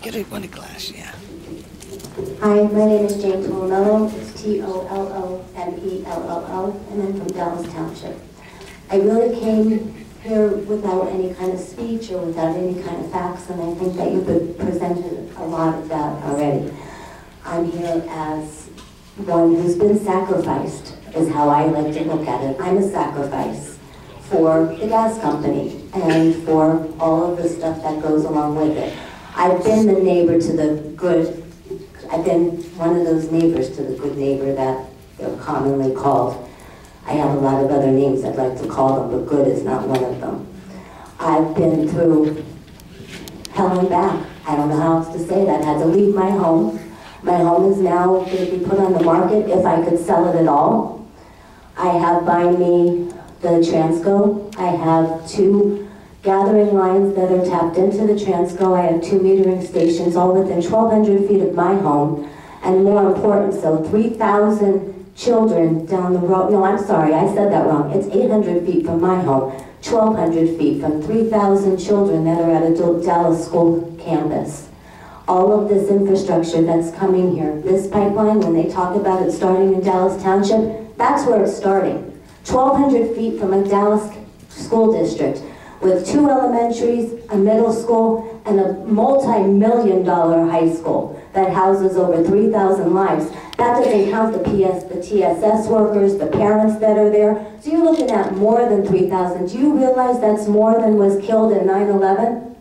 Get it one glass, yeah. Hi, my name is Jane Tolomelo. It's T-O-L-O-M-E-L-L-O, and I'm from Dallas Township. I really came here without any kind of speech or without any kind of facts, and I think that you've presented a lot of that already. I'm here as one who's been sacrificed, is how I like to look at it. I'm a sacrifice for the gas company and for all of the stuff that goes along with it. I've been the neighbor to the good, I've been one of those neighbors to the good neighbor that they're commonly called. I have a lot of other names I'd like to call them, but good is not one of them. I've been through hell and back. I don't know how else to say that. I had to leave my home. My home is now going to be put on the market if I could sell it at all. I have by me the Transco. I have 2 gathering lines that are tapped into the Transco. I have 2 metering stations all within 1,200 feet of my home. And more important, so 3,000 children down the road. No, I'm sorry, I said that wrong. It's 800 feet from my home, 1,200 feet from 3,000 children that are at a Dallas school campus. All of this infrastructure that's coming here, this pipeline, when they talk about it starting in Dallas Township, that's where it's starting. 1,200 feet from a Dallas school district with 2 elementaries, a middle school, and a multi-million-dollar high school that houses over 3,000 lives. That doesn't count the TSS workers, the parents that are there. So you're looking at more than 3,000. Do you realize that's more than was killed in 9/11?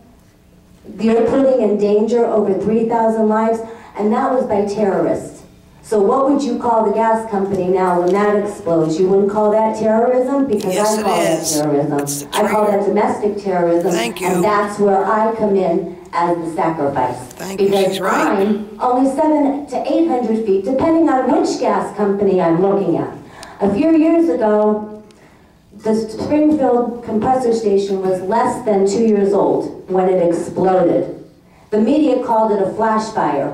You're putting in danger over 3,000 lives, and that was by terrorists. So what would you call the gas company now when that explodes? You wouldn't call that terrorism? Because yes, I call that terrorism. I call that domestic terrorism. Thank you. And that's where I come in as the sacrifice. Thank you. Because She's right. I'm only 700 to 800 feet, depending on which gas company I'm looking at. A few years ago, the Springfield compressor station was less than 2 years old when it exploded. The media called it a flash fire.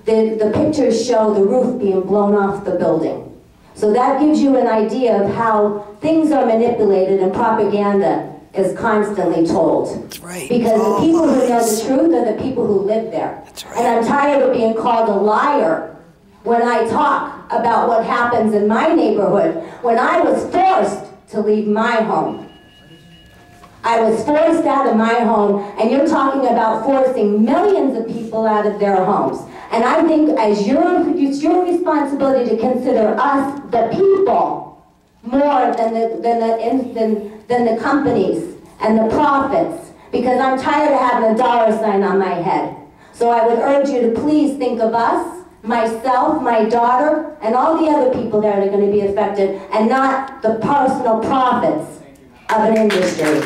The pictures show the roof being blown off the building. So that gives you an idea of how things are manipulated and propaganda is constantly told. That's right. Because the people who know the truth are the people who live there. That's right. And I'm tired of being called a liar when I talk about what happens in my neighborhood when I was forced to leave my home. I was forced out of my home, and you're talking about forcing millions of people out of their homes. And I think it's your responsibility to consider us, the people, more than the companies and the profits, because I'm tired of having a dollar sign on my head. So I would urge you to please think of us, myself, my daughter, and all the other people that are going to be affected, and not the personal profits of an industry.